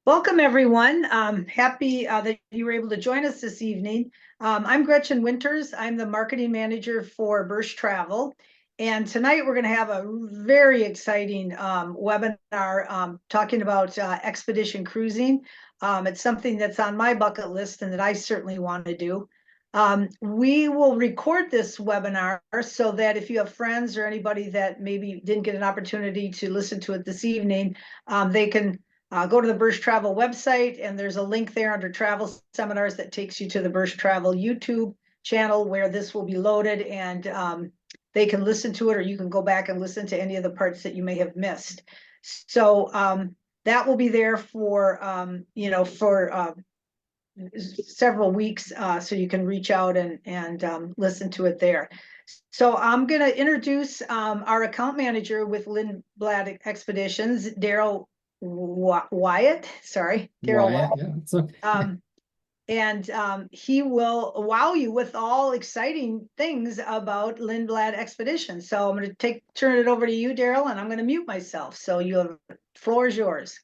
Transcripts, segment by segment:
Welcome, everyone. Happy that you were able to join us this evening. I'm Gretchen Winters. I'm the marketing manager for Bursch Travel. And tonight we're going to have a very exciting webinar talking about expedition cruising. It's something that's on my bucket list and that I certainly want to do. We will record this webinar so that if you have friends or anybody that maybe didn't get an opportunity to listen to it this evening, they can go to the Bursch Travel website, and there's a link there under travel seminars that takes you to the Bursch Travel YouTube channel where this will be loaded, and they can listen to it, or you can go back and listen to any of the parts that you may have missed. So that will be there for several weeks, so you can reach out and listen to it there. So I'm going to introduce our account manager with Lindblad Expeditions, Daryl Wyatt, sorry, Daryl Wyatt. Yeah, he will wow you with all exciting things about Lindblad Expedition. So I'm going to turn it over to you, Daryl, and I'm going to mute myself. So floor is yours.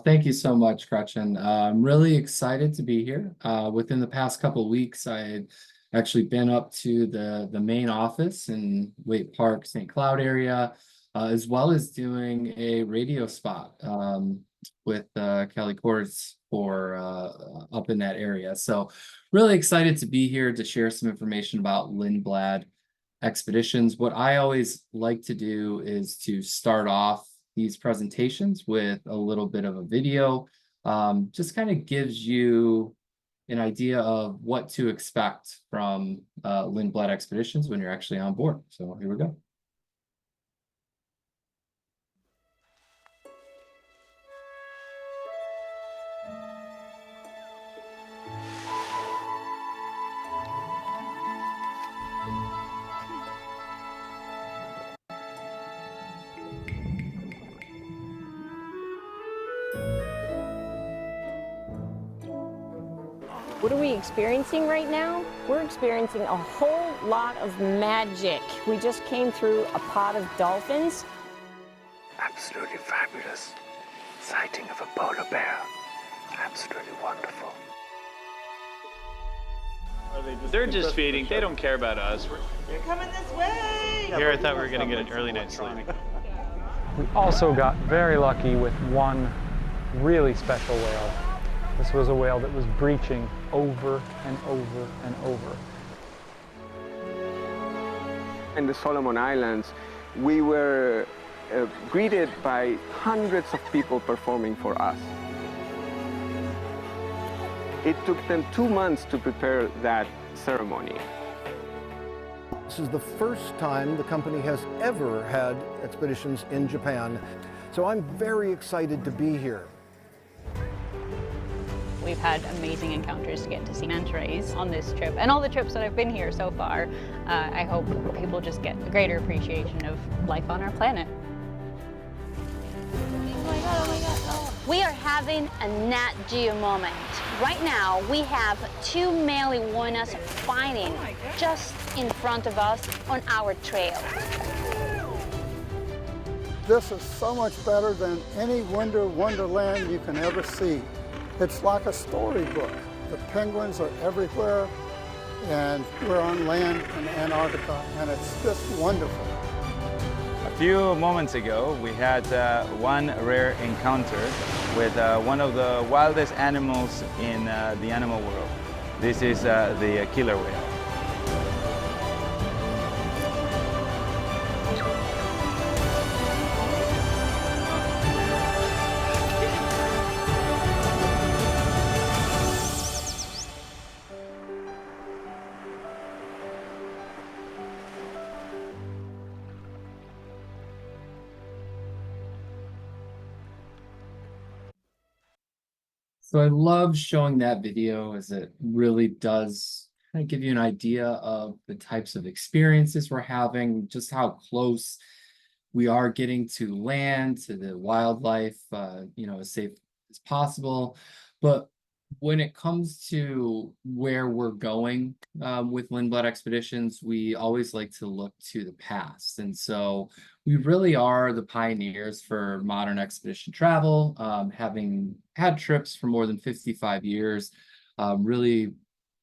Thank you so much, Gretchen. I'm really excited to be here. Within the past couple of weeks, I had actually been up to the main office in Waite Park, St. Cloud area, as well as doing a radio spot with Kelly Courts for up in that area. So really excited to be here to share some information about Lindblad Expeditions. What I always like to do is to start off these presentations with a little bit of a video. Just kind of gives you an idea of what to expect from Lindblad Expeditions when you're actually on board. So here we go. What are we experiencing right now? We're experiencing a whole lot of magic. We just came through a pod of dolphins. Absolutely fabulous. Sighting of a polar bear. Absolutely wonderful. They're just feeding. They don't care about us. They're coming this way. Here, I thought we were going to get an early night's sleep. We also got very lucky with one really special whale. This was a whale that was breaching over and over and over. In the Solomon Islands, we were greeted by hundreds of people performing for us. It took them 2 months to prepare that ceremony. This is the first time the company has ever had expeditions in Japan, so I'm very excited to be here. We've had amazing encounters to get to see manta rays on this trip, and all the trips that I've been here so far. I hope people just get a greater appreciation of life on our planet. Oh my God, oh my God. Oh. We are having a Nat Geo moment. Right now, we have two male iguanas fighting just in front of us on our trail. This is so much better than any winter wonderland you can ever see. It's like a storybook. The penguins are everywhere, and we're on land in Antarctica, and it's just wonderful. A few moments ago, we had one rare encounter with one of the wildest animals in the animal world. This is the killer whale. So I love showing that video as it really does kind of give you an idea of the types of experiences we're having, just how close we are getting to land, to the wildlife, as safe as possible. But when it comes to where we're going with Lindblad Expeditions, we always like to look to the past. And so we really are the pioneers for modern expedition travel, having had trips for more than 55 years, really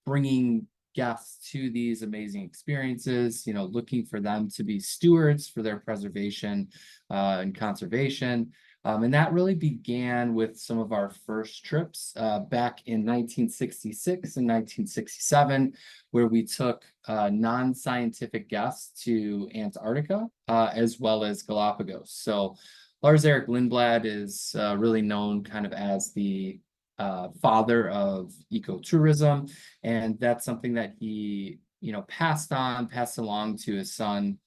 bringing guests to these amazing experiences, looking for them to be stewards for their preservation and conservation. And that really began with some of our first trips back in 1966 and 1967, where we took non-scientific guests to Antarctica as well as Galápagos. So Lars-Erik Lindblad is really known kind of as the father of ecotourism, and that's something that he passed along to his son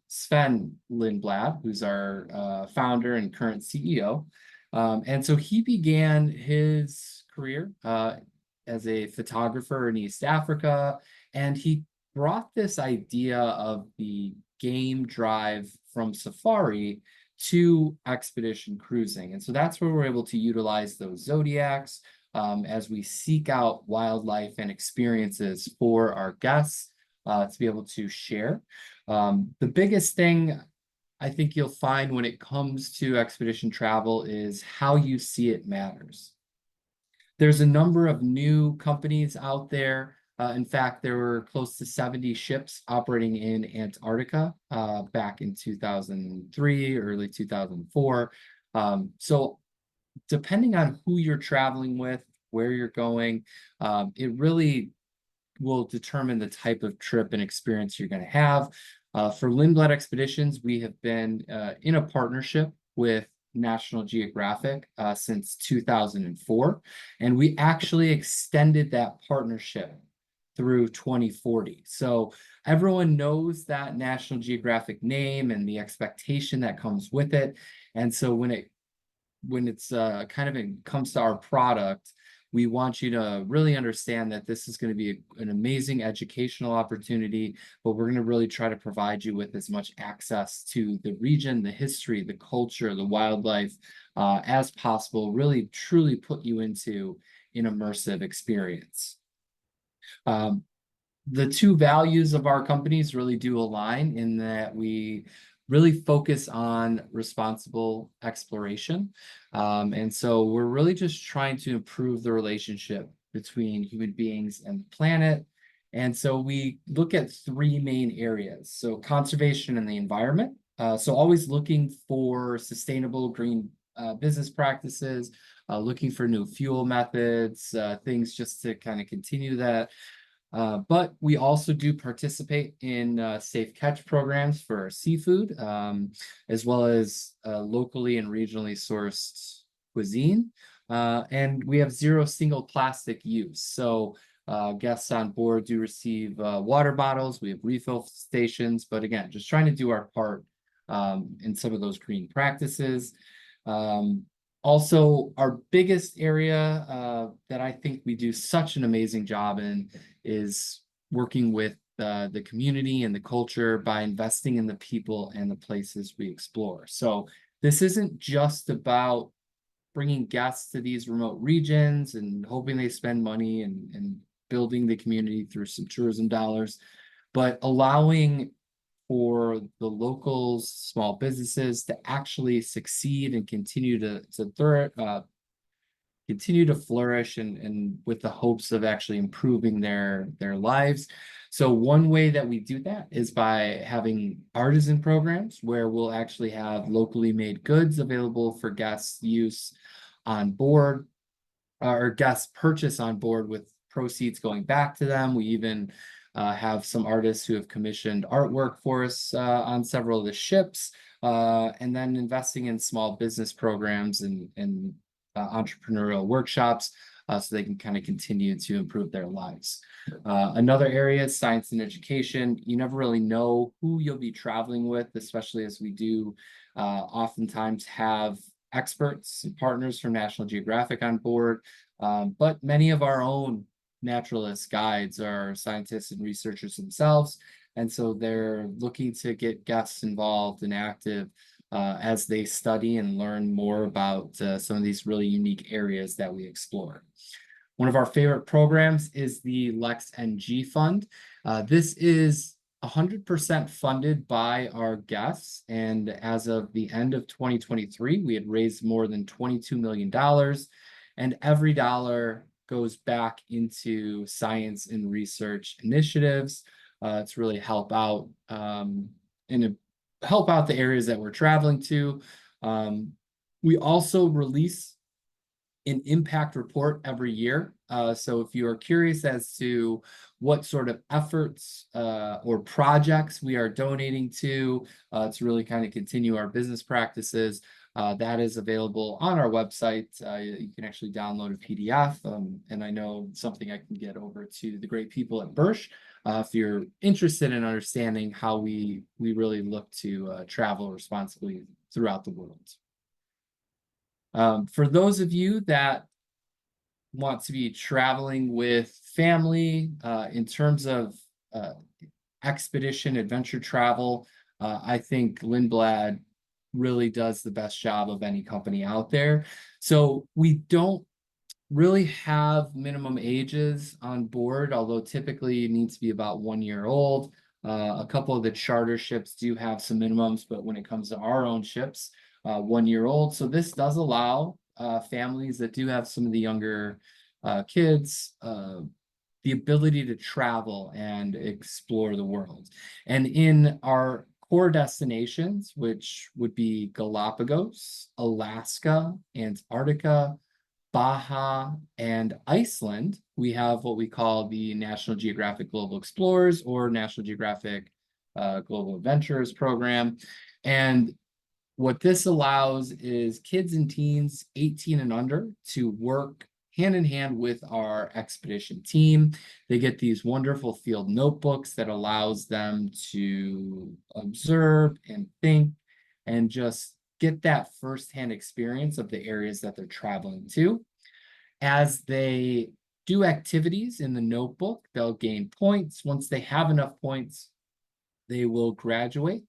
Sven Lindblad, who's our founder and current CEO. And so he began his career as a photographer in East Africa, and he brought this idea of the game drive from safari to expedition cruising. And so that's where we're able to utilize those zodiacs as we seek out wildlife and experiences for our guests to be able to share. The biggest thing I think you'll find when it comes to expedition travel is how you see it matters. There's a number of new companies out there. In fact, there were close to 70 ships operating in Antarctica back in 2003, early 2004. So depending on who you're traveling with, where you're going, it really will determine the type of trip and experience you're going to have. For Lindblad Expeditions, we have been in a partnership with National Geographic since 2004, and we actually extended that partnership through 2040. So everyone knows that National Geographic name and the expectation that comes with it. And so when it's comes to our product, we want you to really understand that this is going to be an amazing educational opportunity, but we're going to really try to provide you with as much access to the region, the history, the culture, the wildlife as possible, really truly put you into an immersive experience. The two values of our companies really do align in that we really focus on responsible exploration. And so we're really just trying to improve the relationship between human beings and the planet. And so we look at three main areas. So conservation and the environment. So always looking for sustainable green business practices, looking for new fuel methods, things just to kind of continue that. But we also do participate in safe catch programs for seafood, as well as locally and regionally sourced cuisine. And we have zero single plastic use. So guests on board do receive water bottles. We have refill stations, but again, just trying to do our part in some of those green practices. Also, our biggest area that I think we do such an amazing job in is working with the community and the culture by investing in the people and the places we explore. So this isn't just about bringing guests to these remote regions and hoping they spend money and building the community through some tourism dollars, but allowing for the locals, small businesses to actually succeed and continue to flourish and with the hopes of actually improving their lives. So one way that we do that is by having artisan programs where we'll actually have locally made goods available for guests' use on board, or guests purchase on board with proceeds going back to them. We even have some artists who have commissioned artwork for us on several of the ships, and then investing in small business programs and entrepreneurial workshops so they can kind of continue to improve their lives. Another area is science and education. You never really know who you'll be traveling with, especially as we do oftentimes have experts and partners from National Geographic on board, but many of our own naturalist guides are scientists and researchers themselves, and so they're looking to get guests involved and active as they study and learn more about some of these really unique areas that we explore. One of our favorite programs is the Lex NG Fund. This is 100% funded by our guests. And as of the end of 2023, we had raised more than $22 million. And every dollar goes back into science and research initiatives to really help out help out the areas that we're traveling to. We also release an impact report every year. So if you are curious as to what sort of efforts or projects we are donating to really kind of continue our business practices, that is available on our website. You can actually download a PDF, and I know something I can get over to the great people at Bursch if you're interested in understanding how we really look to travel responsibly throughout the world. For those of you that want to be traveling with family in terms of expedition, adventure travel, I think Lindblad really does the best job of any company out there. So we don't really have minimum ages on board, although typically you need to be about 1 year old. A couple of the charter ships do have some minimums, but when it comes to our own ships, 1 year old. So this does allow families that do have some of the younger kids the ability to travel and explore the world. And in our core destinations, which would be Galápagos, Alaska, Antarctica, Baja, and Iceland, we have what we call the National Geographic Global Explorers or National Geographic Global Adventurers program. And what this allows is kids and teens 18 and under to work hand in hand with our expedition team. They get these wonderful field notebooks that allows them to observe and think and just get that firsthand experience of the areas that they're traveling to. As they do activities in the notebook, they'll gain points. Once they have enough points, they will graduate,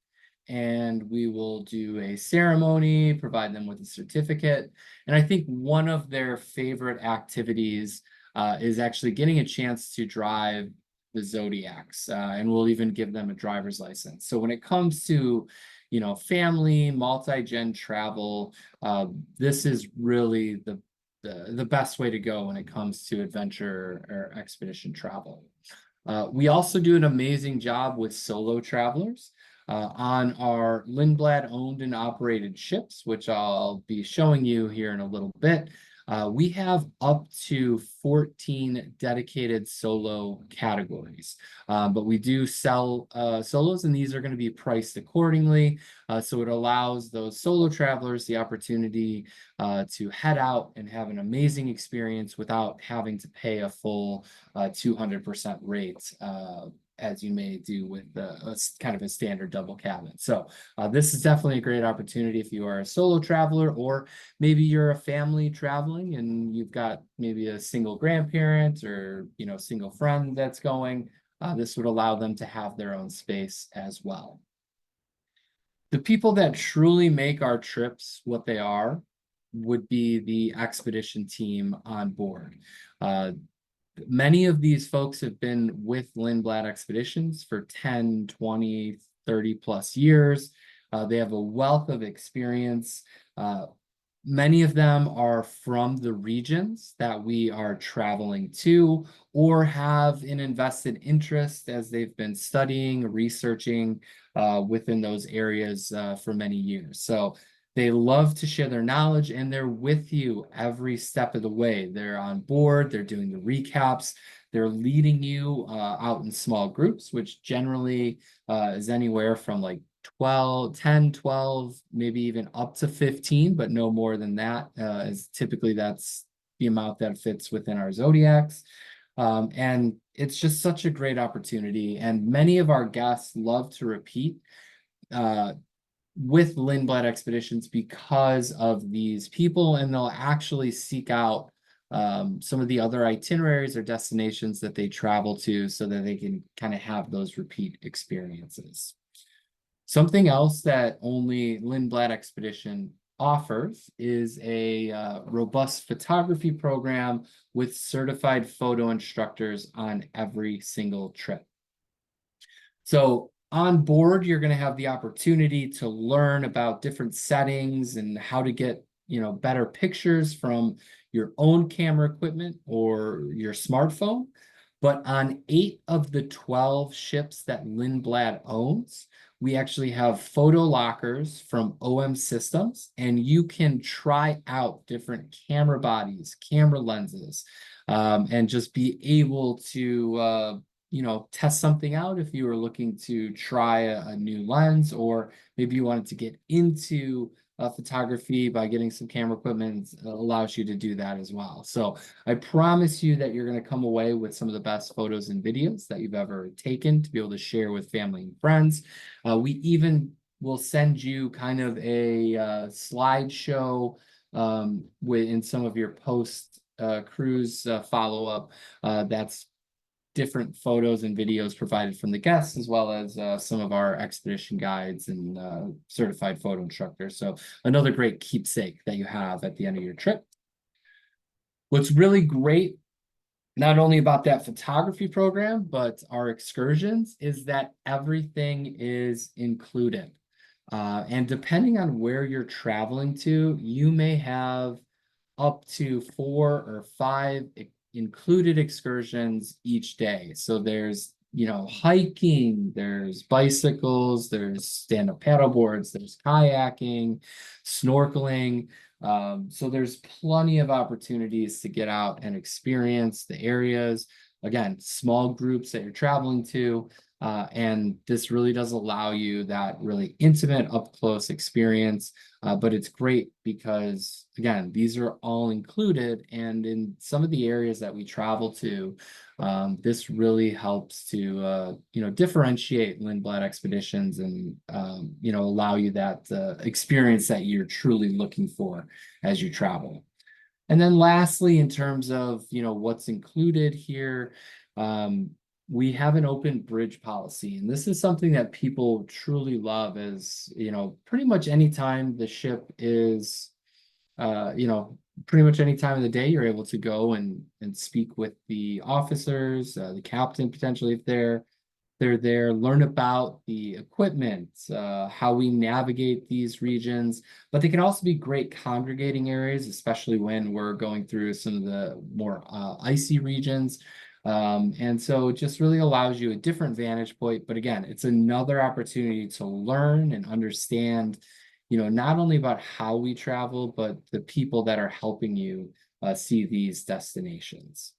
and we will do a ceremony, provide them with a certificate. And I think one of their favorite activities is actually getting a chance to drive the Zodiacs, and we'll even give them a driver's license. So when it comes to, you know, family, multi-gen travel, this is really the best way to go when it comes to adventure or expedition travel. We also do an amazing job with solo travelers. On our Lindblad owned and operated ships, which I'll be showing you here in a little bit, we have up to 14 dedicated solo categories. But we do sell solos, and these are going to be priced accordingly. So it allows those solo travelers the opportunity to head out and have an amazing experience without having to pay a full 200% rate, as you may do with a kind of a standard double cabin. So this is definitely a great opportunity if you are a solo traveler, or maybe you're a family traveling and you've got maybe a single grandparent or, you know, single friend that's going. This would allow them to have their own space as well. The people that truly make our trips what they are would be the expedition team on board. Many of these folks have been with Lindblad Expeditions for 10, 20, 30 plus years. They have a wealth of experience. Many of them are from the regions that we are traveling to, or have an invested interest as they've been studying, researching within those areas for many years. So they love to share their knowledge, and they're with you every step of the way. They're on board, they're doing the recaps, they're leading you out in small groups, which generally is anywhere from like 10, 12, maybe even up to 15, but no more than that, as typically that's the amount that fits within our Zodiacs. And it's just such a great opportunity, and many of our guests love to repeat with Lindblad Expeditions because of these people, and they'll actually seek out some of the other itineraries or destinations that they travel to so that they can kind of have those repeat experiences. Something else that only Lindblad Expedition offers is a robust photography program with certified photo instructors on every single trip. So on board, you're going to have the opportunity to learn about different settings and how to get, better pictures from your own camera equipment or your smartphone. But on 8 of the 12 ships that Lindblad owns, we actually have photo lockers from OM Systems, and you can try out different camera bodies, camera lenses, and just be able to test something out if you were looking to try a new lens, or maybe you wanted to get into photography by getting some camera equipment. Allows you to do that as well. So I promise you that you're going to come away with some of the best photos and videos that you've ever taken to be able to share with family and friends. We even will send you kind of a slideshow in some of your post cruise follow-up. That's different photos and videos provided from the guests, as well as some of our expedition guides and certified photo instructors. So another great keepsake that you have at the end of your trip. What's really great, not only about that photography program, but our excursions, is that everything is included. And depending on where you're traveling to, you may have up to 4 or 5 included excursions each day. So there's, hiking, there's bicycles, there's stand-up paddleboards, there's kayaking, snorkeling. So there's plenty of opportunities to get out and experience the areas. Again, small groups that you're traveling to. And this really does allow you that really intimate, up-close experience. But it's great because, again, these are all included. And in some of the areas that we travel to, this really helps to, differentiate Lindblad Expeditions and, allow you that experience that you're truly looking for as you travel. And then lastly, in terms of, what's included here, we have an open bridge policy, and this is something that people truly love. As pretty much any time the ship is, pretty much any time of the day, you're able to go and speak with the officers, the captain potentially if they're there, learn about the equipment, how we navigate these regions. But they can also be great congregating areas, especially when we're going through some of the more icy regions. And so it just really allows you a different vantage point. But again, it's another opportunity to learn and understand, not only about how we travel, but the people that are helping you see these destinations.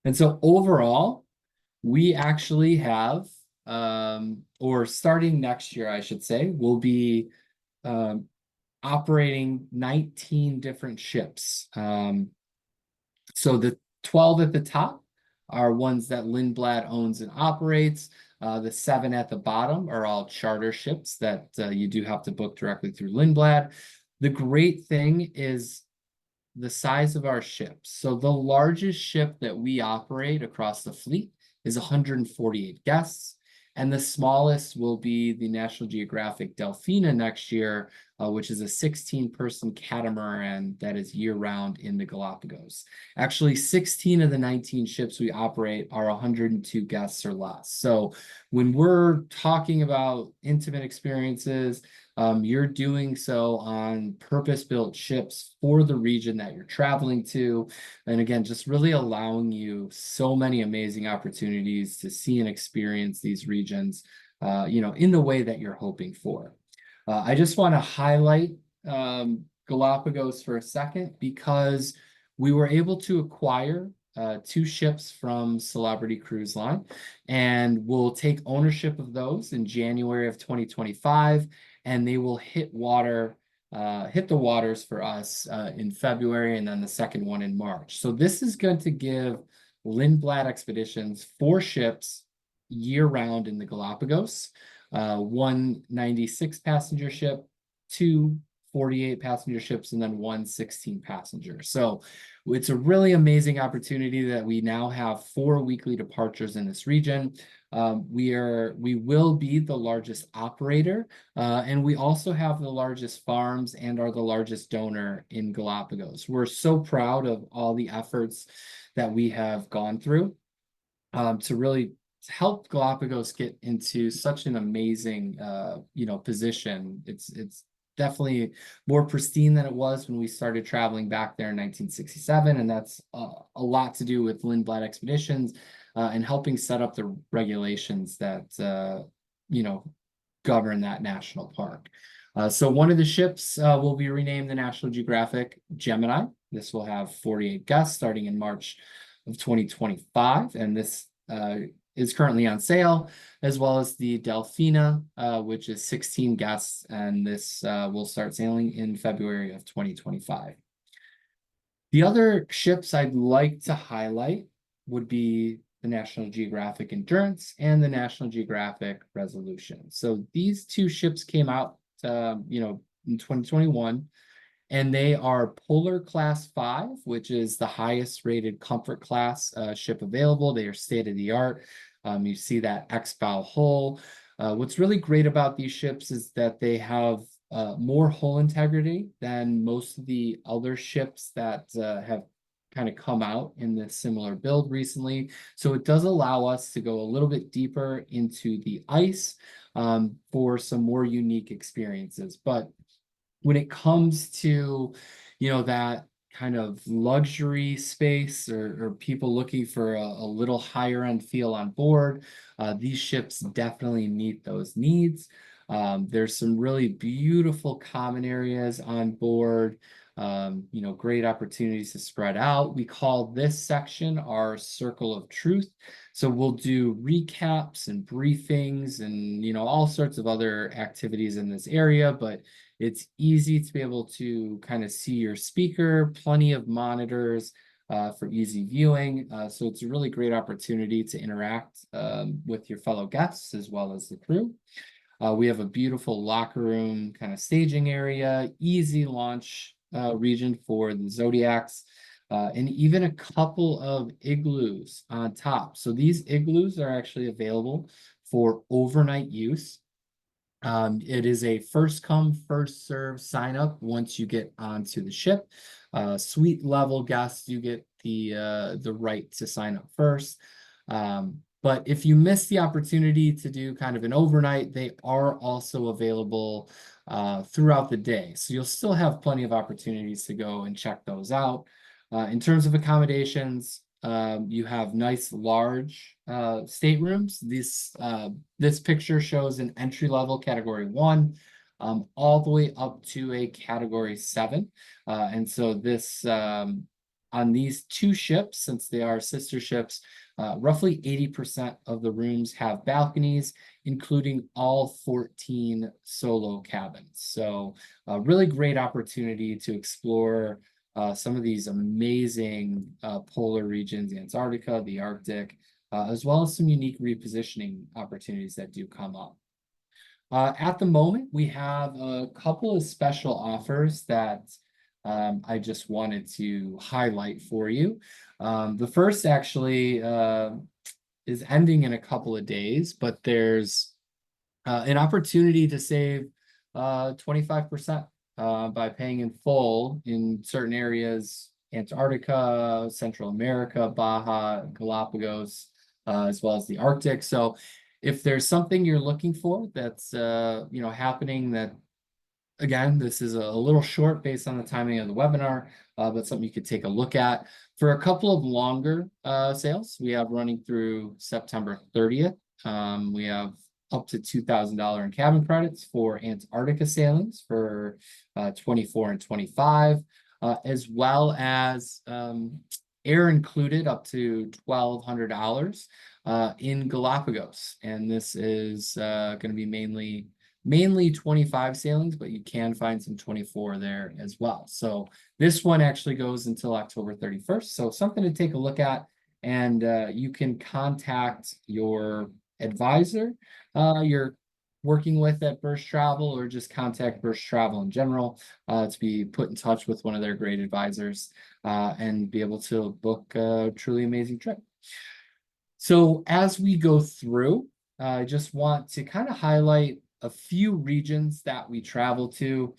And so overall, we actually have, or starting next year, I should say, we'll be operating 19 different ships. So the 12 at the top are ones that Lindblad owns and operates. The 7 at the bottom are all charter ships that you do have to book directly through Lindblad. The great thing is the size of our ships. So the largest ship that we operate across the fleet is 148 guests. And the smallest will be the National Geographic Delfina next year, which is a 16-person catamaran that is year-round in the Galápagos. Actually, 16 of the 19 ships we operate are 102 guests or less. So when we're talking about intimate experiences, you're doing so on purpose-built ships for the region that you're traveling to. And again, just really allowing you so many amazing opportunities to see and experience these regions, in the way that you're hoping for. I just want to highlight Galápagos for a second, because we were able to acquire 2 ships from Celebrity Cruise Line, and we'll take ownership of those in January of 2025, and they will hit the waters for us in February, and then the second one in March. So this is going to give Lindblad Expeditions 4 ships year-round in the Galápagos, 1 96-passenger ship, 2 48-passenger ships, and then 1 16-passenger. So it's a really amazing opportunity that we now have 4 weekly departures in this region. We will be the largest operator, and we also have the largest farms and are the largest donor in Galápagos. We're so proud of all the efforts that we have gone through to really helped Galapagos get into such an amazing, position. It's definitely more pristine than it was when we started traveling back there in 1967, and that's a lot to do with Lindblad Expeditions and helping set up the regulations that govern that national park. So one of the ships will be renamed the National Geographic Gemini. This will have 48 guests starting in March of 2025, and this is currently on sale, as well as the Delfina, which is 16 guests, and this will start sailing in February of 2025. The other ships I'd like to highlight would be the National Geographic Endurance and the National Geographic Resolution. So these two ships came out, in 2021, and they are Polar Class 5, which is the highest rated comfort class ship available. They are state of the art. You see that X-bow hull. What's really great about these ships is that they have more hull integrity than most of the other ships that have kind of come out in this similar build recently. So it does allow us to go a little bit deeper into the ice for some more unique experiences. But when it comes to, that kind of luxury space or people looking for a little higher end feel on board, these ships definitely meet those needs. There's some really beautiful common areas on board, great opportunities to spread out. We call this section our circle of truth. So we'll do recaps and briefings and, all sorts of other activities in this area, but it's easy to be able to kind of see your speaker, plenty of monitors for easy viewing. So it's a really great opportunity to interact with your fellow guests as well as the crew. We have a beautiful locker room kind of staging area, easy launch region for the Zodiacs, and even a couple of igloos on top. So these igloos are actually available for overnight use. It is a first come, first serve sign up once you get onto the ship. Suite level guests, you get the right to sign up first. But if you miss the opportunity to do kind of an overnight, they are also available throughout the day. So you'll still have plenty of opportunities to go and check those out. In terms of accommodations, you have nice large staterooms. This picture shows an entry-level category 1 all the way up to a category 7. And so this on these two ships, since they are sister ships, roughly 80% of the rooms have balconies, including all 14 solo cabins. So a really great opportunity to explore some of these amazing polar regions, the Antarctica, the Arctic, as well as some unique repositioning opportunities that do come up. At the moment, we have a couple of special offers that I just wanted to highlight for you. The first actually is ending in a couple of days, but there's an opportunity to save 25% by paying in full in certain areas: Antarctica, Central America, Baja, Galápagos, as well as the Arctic. So if there's something you're looking for that's happening, that, again, this is a little short based on the timing of the webinar, but something you could take a look at. For a couple of longer sales, we have running through September 30th. We have up to $2,000 in cabin credits for Antarctica sailings for 24 and 25, as well as air included up to $1,200 in Galápagos. And this is going to be mainly 25 sailings, but you can find some 24 there as well. So this one actually goes until October 31st. So something to take a look at, and you can contact your advisor you're working with at Bursch Travel, or just contact Bursch Travel in general to be put in touch with one of their great advisors and be able to book a truly amazing trip. So as we go through, I just want to kind of highlight a few regions that we travel to.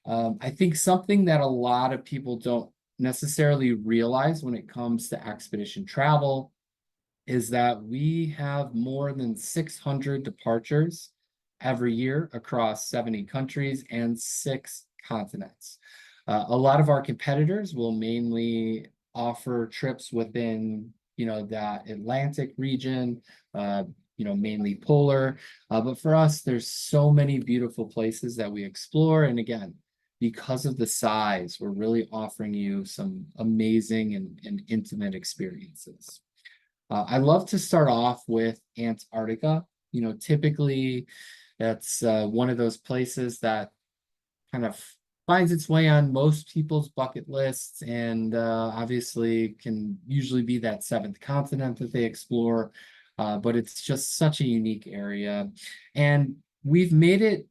I think something that a lot of people don't necessarily realize when it comes to expedition travel is that we have more than 600 departures every year across 70 countries and 6 continents. A lot of our competitors will mainly offer trips within, that Atlantic region, mainly polar. But for us, there's so many beautiful places that we explore. And again, because of the size, we're really offering you some amazing and intimate experiences. I love to start off with Antarctica. Typically that's one of those places that kind of finds its way on most people's bucket lists, and obviously can usually be that 7th continent that they explore. But it's just such a unique area. And we've made it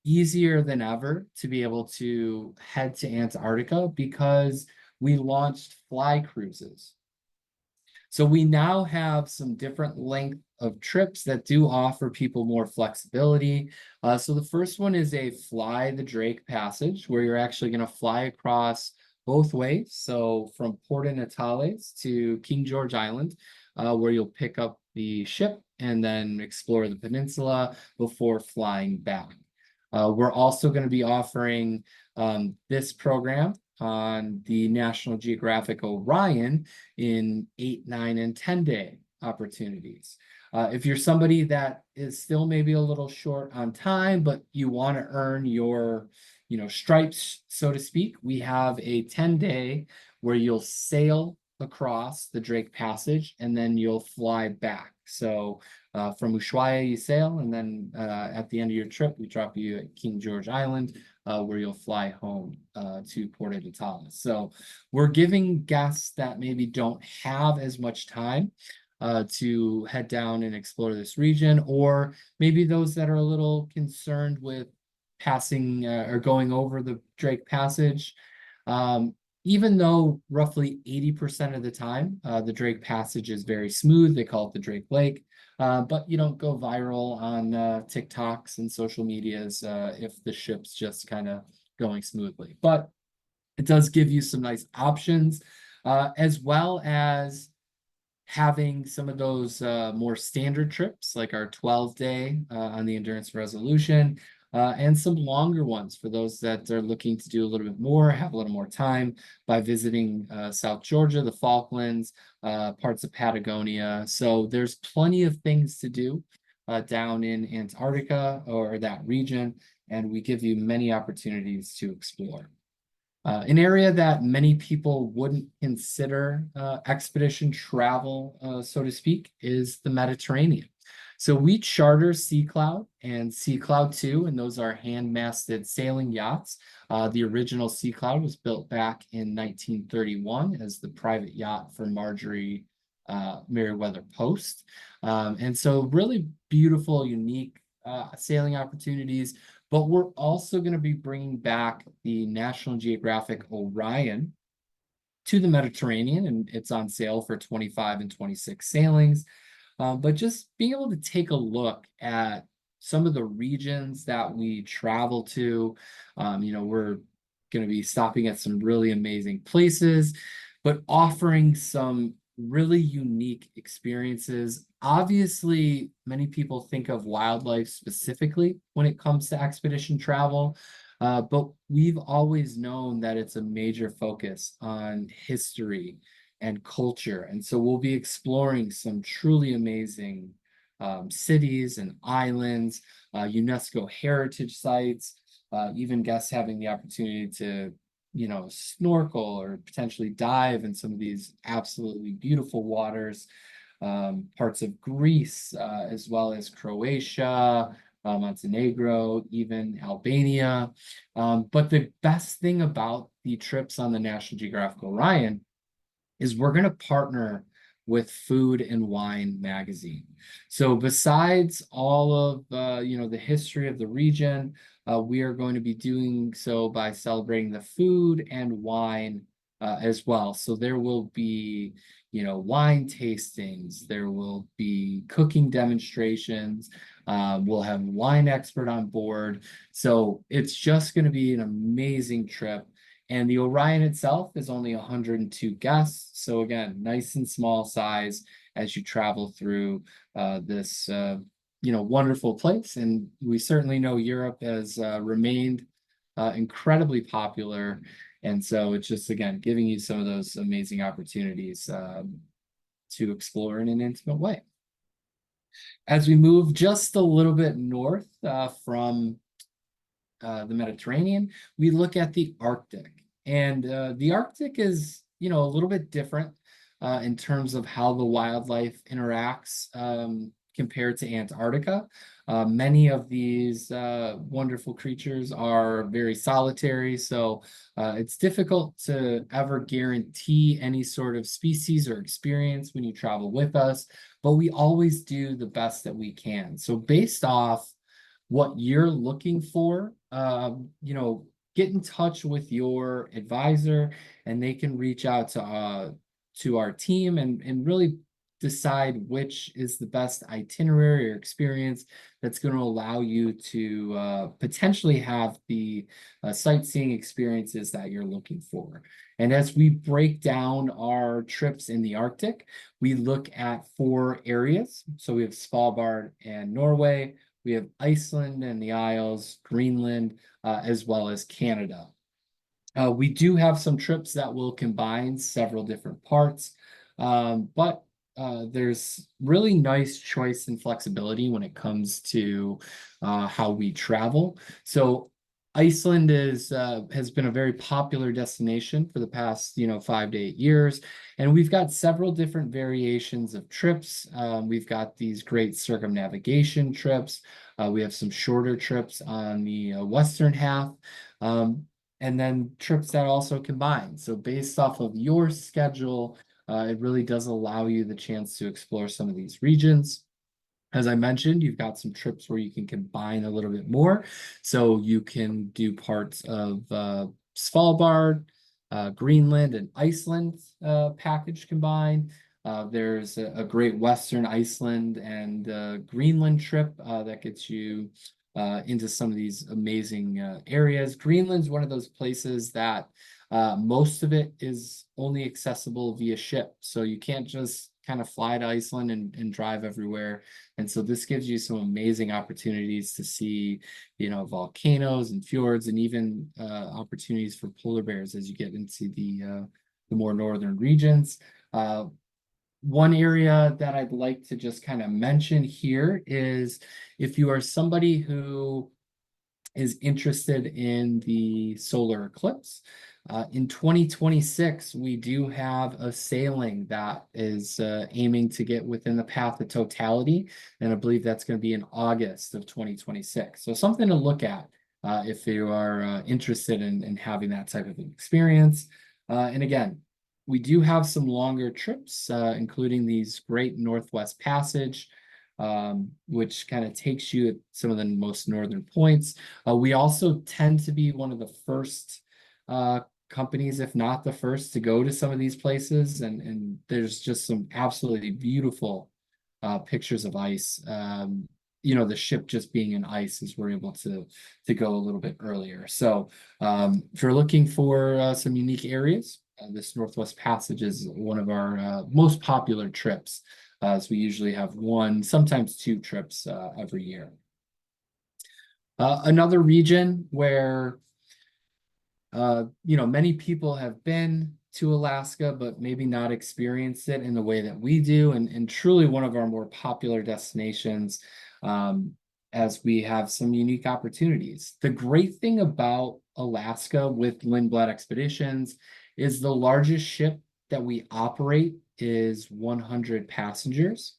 easier than ever to be able to head to Antarctica because we launched fly cruises. So we now have some different length of trips that do offer people more flexibility. So the first one is a Fly the Drake Passage, where you're actually going to fly across both ways. So from Porto Natales to King George Island, where you'll pick up the ship and then explore the peninsula before flying back. We're also going to be offering this program on the National Geographic Orion in 8, 9, and 10-day opportunities. If you're somebody that is still maybe a little short on time, but you want to earn your, stripes, so to speak, we have a 10-day where you'll sail across the Drake Passage and then you'll fly back. So from Ushuaia you sail, and then at the end of your trip we drop you at King George Island, where you'll fly home to Porto Natales. So we're giving guests that maybe don't have as much time to head down and explore this region, or maybe those that are a little concerned with passing or going over the Drake Passage. Even though roughly 80% of the time, the Drake Passage is very smooth, they call it the Drake Lake, but you don't go viral on TikToks and social medias if the ship's just kind of going smoothly. But it does give you some nice options, as well as having some of those more standard trips, like our 12-day on the Endurance Resolution, and some longer ones for those that are looking to do a little bit more, have a little more time, by visiting South Georgia, the Falklands, parts of Patagonia. So there's plenty of things to do down in Antarctica or that region, and we give you many opportunities to explore. An area that many people wouldn't consider expedition travel, so to speak, is the Mediterranean. So we charter Sea Cloud and Sea Cloud 2, and those are hand-masted sailing yachts. The original Sea Cloud was built back in 1931 as the private yacht for Marjorie Meriwether Post. And so really beautiful, unique sailing opportunities. But we're also going to be bringing back the National Geographic Orion to the Mediterranean, and it's on sale for 25 and 26 sailings. But just being able to take a look at some of the regions that we travel to, we're going to be stopping at some really amazing places, but offering some really unique experiences. Obviously, many people think of wildlife specifically when it comes to expedition travel, but we've always known that it's a major focus on history and culture. And so we'll be exploring some truly amazing cities and islands, UNESCO heritage sites, even guests having the opportunity to snorkel or potentially dive in some of these absolutely beautiful waters, parts of Greece, as well as Croatia, Montenegro, even Albania. But the best thing about the trips on the National Geographic Orion is we're going to partner with Food and Wine magazine. So besides all of the history of the region, we are going to be doing so by celebrating the food and wine as well. So there will be wine tastings, there will be cooking demonstrations, we'll have a wine expert on board. So it's just going to be an amazing trip. And the Orion itself is only 102 guests. So again, nice and small size as you travel through this wonderful place. And we certainly know Europe has remained incredibly popular. And so it's just, again, giving you some of those amazing opportunities to explore in an intimate way. As we move just a little bit north from the Mediterranean, we look at the Arctic. And the Arctic is, a little bit different in terms of how the wildlife interacts compared to Antarctica. Many of these wonderful creatures are very solitary, so it's difficult to ever guarantee any sort of species or experience when you travel with us, but we always do the best that we can. So based off what you're looking for, get in touch with your advisor, and they can reach out to our team and really decide which is the best itinerary or experience that's going to allow you to potentially have the sightseeing experiences that you're looking for. And as we break down our trips in the Arctic, we look at 4 areas. So we have Svalbard and Norway, we have Iceland and the Isles, Greenland, as well as Canada. We do have some trips that will combine several different parts, but there's really nice choice and flexibility when it comes to how we travel. So Iceland has been a very popular destination for the past 5 to 8 years, and we've got several different variations of trips. We've got these great circumnavigation trips. We have some shorter trips on the western half, and then trips that also combine. So based off of your schedule, it really does allow you the chance to explore some of these regions. As I mentioned, you've got some trips where you can combine a little bit more. So you can do parts of Svalbard, Greenland, and Iceland package combined. There's a great Western Iceland and Greenland trip that gets you into some of these amazing areas. Greenland's one of those places that most of it is only accessible via ship. So you can't just kind of fly to Iceland and drive everywhere. And so this gives you some amazing opportunities to see, volcanoes and fjords, and even opportunities for polar bears as you get into the more northern regions. One area that I'd like to just kind of mention here is if you are somebody who is interested in the solar eclipse, in 2026, we do have a sailing that is aiming to get within the path of totality, and I believe that's going to be in August of 2026. So something to look at if you are interested in having that type of experience. And again, we do have some longer trips, including these great Northwest Passage, which kind of takes you at some of the most northern points. We also tend to be one of the first companies, if not the first, to go to some of these places, and there's just some absolutely beautiful pictures of ice. The ship just being in ice as we're able to go a little bit earlier. So if you're looking for some unique areas, this Northwest Passage is one of our most popular trips, as we usually have 1, sometimes 2 trips every year. Another region where many people have been to Alaska, but maybe not experienced it in the way that we do, and truly one of our more popular destinations, as we have some unique opportunities. The great thing about Alaska with Lindblad Expeditions is the largest ship that we operate is 100 passengers,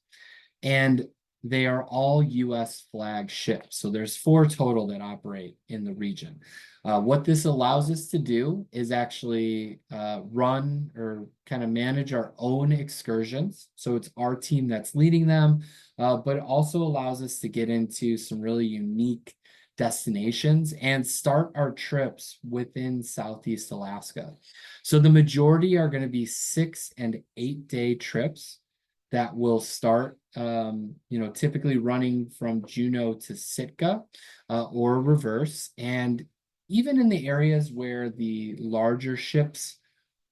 and they are all U.S. flag ships. So there's 4 total that operate in the region. What this allows us to do is actually run or kind of manage our own excursions. So it's our team that's leading them, but it also allows us to get into some really unique destinations and start our trips within Southeast Alaska. So the majority are going to be 6 and 8 day trips that will start, typically running from Juneau to Sitka or reverse. And even in the areas where the larger ships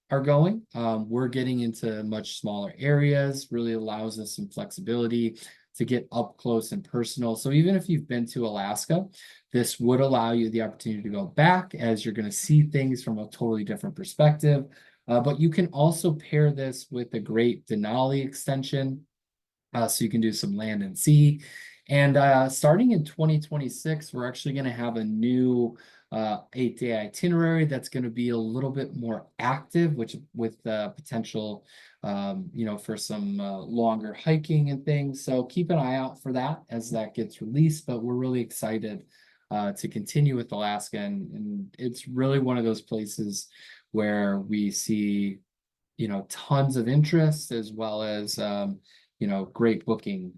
are going, we're getting into much smaller areas, really allows us some flexibility to get up close and personal. So even if you've been to Alaska, this would allow you the opportunity to go back, as you're going to see things from a totally different perspective. But you can also pair this with a great Denali extension, so you can do some land and sea. And starting in 2026, we're actually going to have a new 8-day itinerary that's going to be a little bit more active, which with potential, for some longer hiking and things. So keep an eye out for that as that gets released. But we're really excited to continue with Alaska, and it's really one of those places where we see, tons of interest, as well as great booking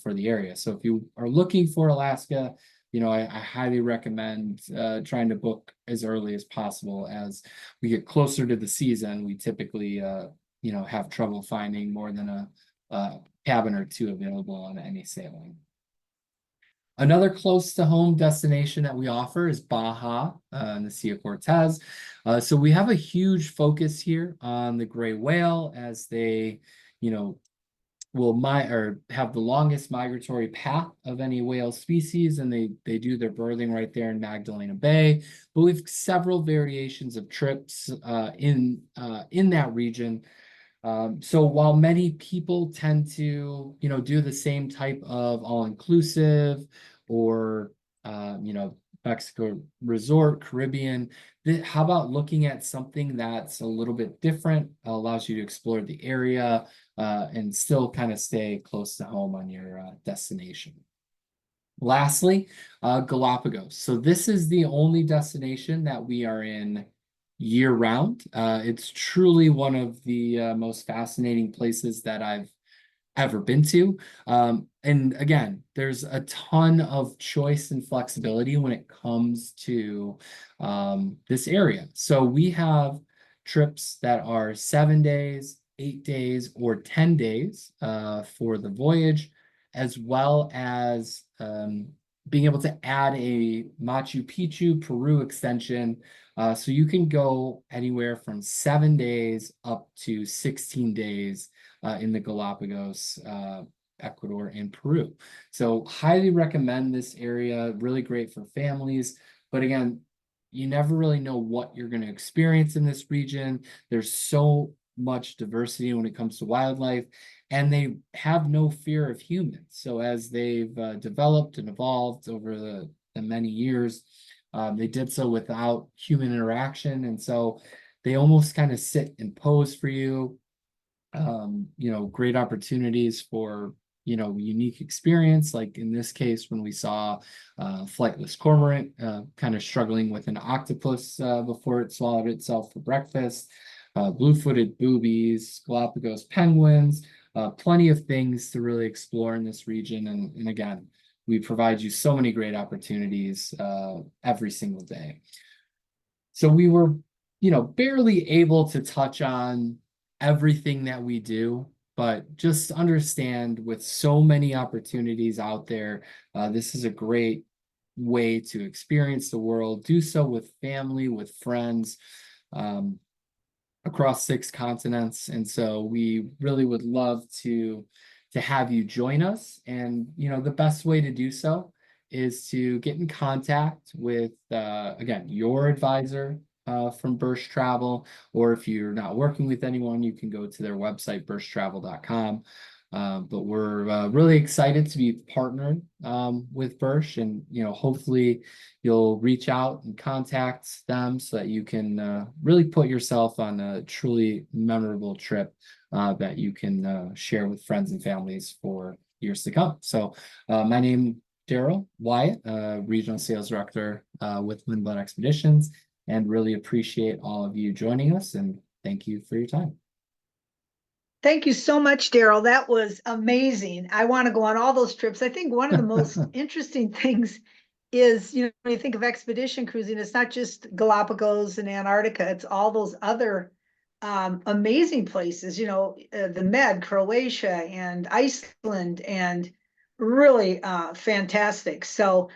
for the area. So if you are looking for Alaska, I highly recommend trying to book as early as possible. As we get closer to the season, we typically have trouble finding more than a cabin or two available on any sailing. Another close to home destination that we offer is Baja in the Sea of Cortez. So we have a huge focus here on the gray whale, as they, will have the longest migratory path of any whale species, and they do their birthing right there in Magdalena Bay. But we have several variations of trips in that region. So while many people tend to, do the same type of all-inclusive or, Mexico resort, Caribbean, how about looking at something that's a little bit different, allows you to explore the area and still kind of stay close to home on your destination. Lastly, Galápagos. So this is the only destination that we are in year-round. It's truly one of the most fascinating places that I've ever been to. And again, there's a ton of choice and flexibility when it comes to this area. So we have trips that are 7 days, 8 days, or 10 days for the voyage, as well as being able to add a Machu Picchu, Peru extension. So you can go anywhere from 7 days up to 16 days in the Galápagos, Ecuador, and Peru. So highly recommend this area, really great for families. But again, you never really know what you're going to experience in this region. There's so much diversity when it comes to wildlife, and they have no fear of humans. So as they've developed and evolved over the many years, they did so without human interaction. And so they almost kind of sit and pose for you. Great opportunities for, unique experience. Like in this case, when we saw flightless cormorant kind of struggling with an octopus before it swallowed itself for breakfast, blue-footed boobies, Galápagos penguins, plenty of things to really explore in this region. And again, we provide you so many great opportunities every single day. So we were, barely able to touch on everything that we do, but just understand, with so many opportunities out there, this is a great way to experience the world. Do so with family, with friends, across 6 continents. And so we really would love to have you join us. And, the best way to do so is to get in contact with, again, your advisor from Bursch Travel, or if you're not working with anyone, you can go to their website, burschtravel.com. But we're really excited to be partnered with Bursch, and hopefully you'll reach out and contact them so that you can really put yourself on a truly memorable trip that you can share with friends and families for years to come. So my name, Daryl Wyatt, Regional Sales Director with Lindblad Expeditions, and really appreciate all of you joining us, and thank you for your time. Thank you so much, Daryl. That was amazing. I want to go on all those trips. I think one of the most interesting things is, when you think of expedition cruising, it's not just Galapagos and Antarctica, it's all those other amazing places, the Med, Croatia, and Iceland, and really fantastic. So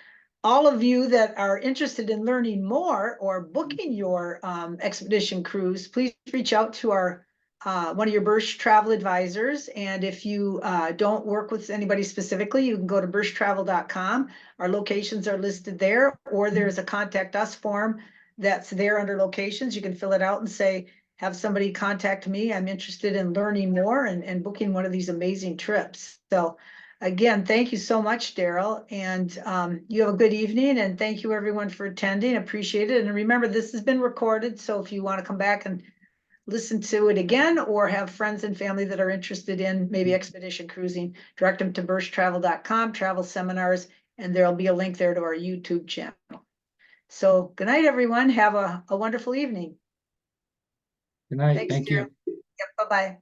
all of you that are interested in learning more or booking your expedition cruise, please reach out to our one of your Bursch Travel advisors. And if you don't work with anybody specifically, you can go to burschtravel.com. Our locations are listed there, or there's a contact us form that's there under locations. You can fill it out and say, have somebody contact me. I'm interested in learning more and booking one of these amazing trips. So again, thank you so much, Daryl. And you have a good evening. And thank you everyone for attending. Appreciate it. And remember, this has been recorded. So if you want to come back and listen to it again, or have friends and family that are interested in maybe expedition cruising, direct them to burschtravel.com, travel seminars, and there'll be a link there to our YouTube channel. So good night, everyone. Have a wonderful evening. Good night. Thanks, Thank you. Daryl. Yep, bye-bye.